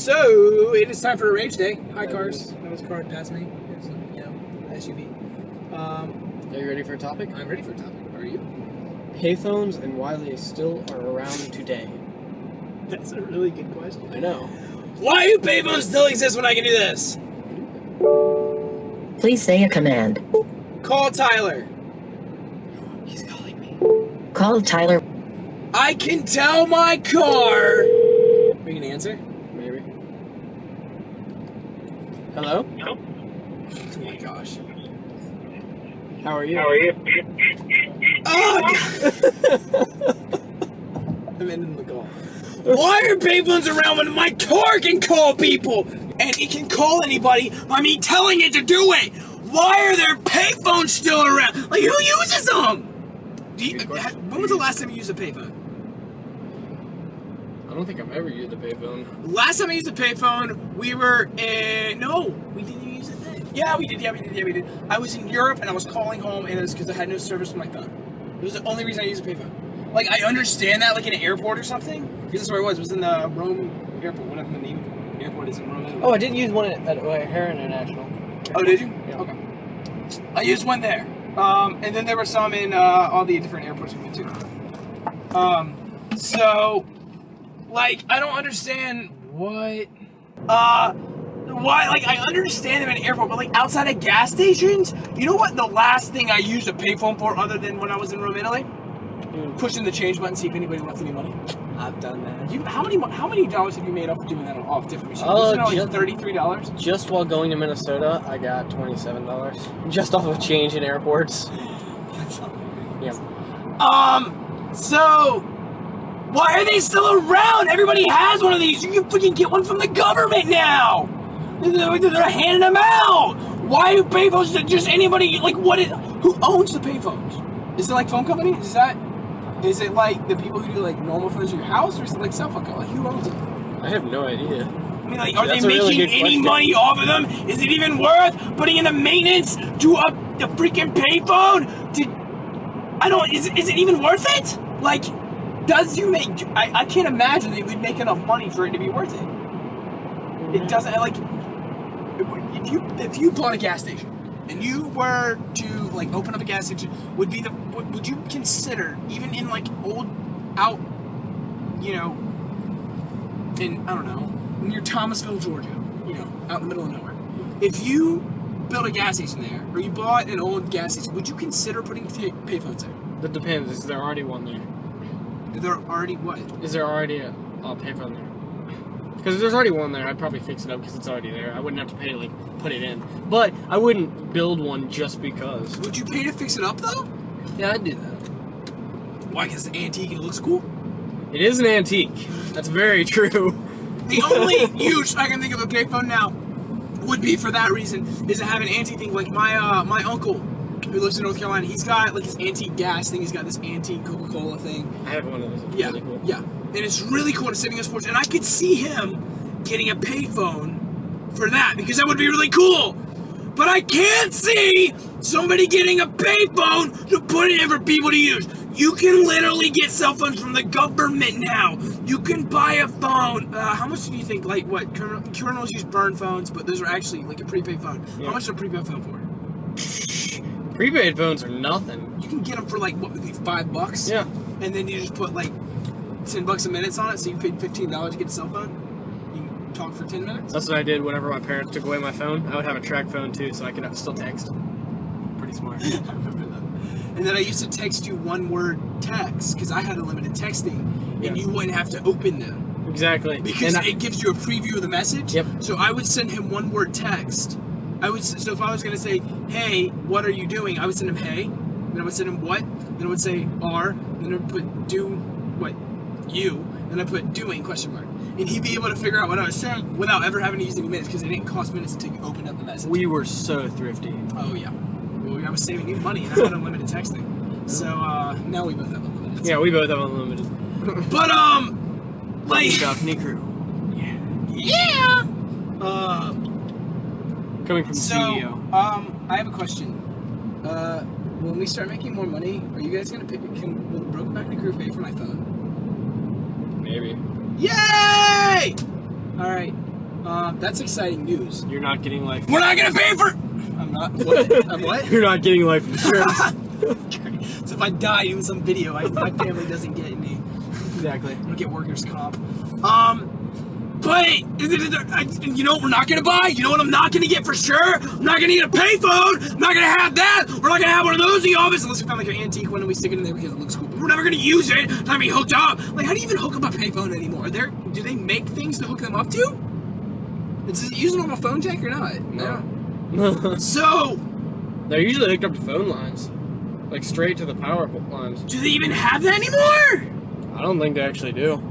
So it is time for a rage day. Hi, cars. That was a car past me. It's SUV. Are you ready for a topic? I'm ready for a topic. Are you? Payphones and why they still are around today. That's a really good question. I know. Why do payphones still exist when I can do this? Please say a command. Call Tyler. He's calling me. Call Tyler. I can tell my car. Are you gonna answer? Maybe. Hello? Oh my gosh. How are you? Oh, I'm ending the call. Why are payphones around when my car can call people? And it can call anybody by me telling it to do it. Why are there payphones still around? Like, who uses them? When was the last time you used a payphone? I don't think I've ever used a payphone. Last time I used a payphone, we were in... No, we didn't use it then. Yeah, we did. I was in Europe, and I was calling home, and it was because I had no service with my phone. It was the only reason I used a payphone. Like, I understand that, like, in an airport or something. Because that's where it was. It was in the Rome airport, whatever the name of the airport is in Rome. Oh, I did use one at O'Hare International. Oh, did you? Yeah. Okay. I used one there. And then there were some in all the different airports we went to. So, like, I don't understand why, like, I understand them in an airport, but, like, outside of gas stations, you know what the last thing I used a payphone for other than when I was in Rome, Italy? Pushing the change button, see if anybody left any money. I've done that. How many dollars have you made off doing that off different machines? Wasn't it like $33? Just while going to Minnesota, I got $27. Just off of change in airports. Yeah. So, why are they still around? Everybody has one of these. You can freaking get one from the government now. They're handing them out. Why do payphones just anybody, like, who owns the payphones? Is it like phone companies? Is it like the people who do like normal phones in your house, or is it like cell phone companies? Like, who owns it? I have no idea. I mean, like, are they That's a really making good any question. money off of them? Is it even worth putting in the maintenance to up the freaking payphone? Is it even worth it? Like, I can't imagine they would make enough money for it to be worth it. It doesn't, like, if you bought a gas station and you were to, like, open up a gas station, would you consider, even in, like, out near Thomasville, Georgia, out in the middle of nowhere, if you built a gas station there, or you bought an old gas station, would you consider putting payphones there? That depends. Is there already one there? They're already what? Is there already a payphone there? Because if there's already one there, I'd probably fix it up because it's already there. I wouldn't have to pay to, like, put it in. But I wouldn't build one just because. Would you pay to fix it up, though? Yeah, I'd do that. Why? Because it's antique and it looks cool? It is an antique. That's very true. The only use I can think of a payphone now would be for that reason, is to have an antique thing. Like, my uncle, who lives in North Carolina, he's got, like, his antique gas thing. He's got this antique Coca-Cola thing. I have one of those. It's really cool. Yeah. And it's really cool to sitting on sports. And I could see him getting a payphone for that, because that would be really cool. But I can't see somebody getting a payphone to put it in for people to use. You can literally get cell phones from the government now. You can buy a phone. How much do you think, like, what? Criminals use burn phones, but those are actually, like, a prepaid phone. Yeah. How much is a prepaid phone for? Prepaid phones are nothing. You can get them for, like, what, maybe $5? Yeah. And then you just put, like, $10 a minute on it, so you paid $15 to get a cell phone. You can talk for 10 minutes. That's what I did whenever my parents took away my phone. I would have a track phone too, so I could still text. Pretty smart. I remember that. And then I used to text you one-word text, because I had unlimited texting, and you wouldn't have to open them. Exactly. Because it gives you a preview of the message. Yep. So I would send him one-word text. So if I was going to say, hey, what are you doing? I would send him, hey. Then I would send him what? Then I would say, are. Then I would put do, what? You. Then I put doing, question mark. And he'd be able to figure out what I was saying without ever having to use any minutes, because it didn't cost minutes until you opened up the message. We were so thrifty. Oh, yeah. Well, I was saving you money, and I had unlimited texting. So, now we both have unlimited. Yeah, we both have unlimited. But, like... Crew. Yeah! Coming from CEO. I have a question. When we start making more money, are you guys gonna will the Brokeback the Crew pay for my phone? Maybe. Yay! Alright. That's exciting news. You're not getting life. We're not gonna pay for. I'm not. What? I'm what? You're not getting life insurance. So if I die in some video, my family doesn't get any. Exactly. I don't get workers' comp. But you know what we're not gonna buy? You know what I'm not gonna get for sure? I'm not gonna get a payphone. I'm not gonna have that. We're not gonna have one of those in the office unless we find like an antique one and we stick it in there because it looks cool. But we're never gonna use it. It's not gonna be hooked up. Like, how do you even hook up a payphone anymore? Do they make things to hook them up to? Is it using normal phone jack or not? No. So they're usually hooked up to phone lines, like straight to the power lines. do they even have that anymore? I don't think they actually do.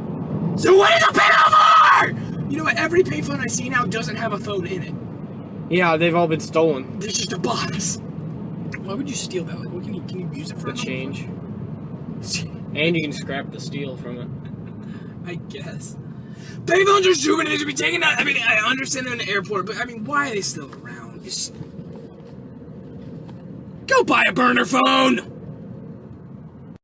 So what is a payphone for? You know what? Every payphone I see now doesn't have a phone in it. Yeah, they've all been stolen. It's just a box. Why would you steal that? Like, what can you use it for? The change. And you can scrap the steel from it. I guess. Payphones are stupid. They should be taken out. I mean, I understand they're in the airport, but I mean, why are they still around? Just go buy a burner phone.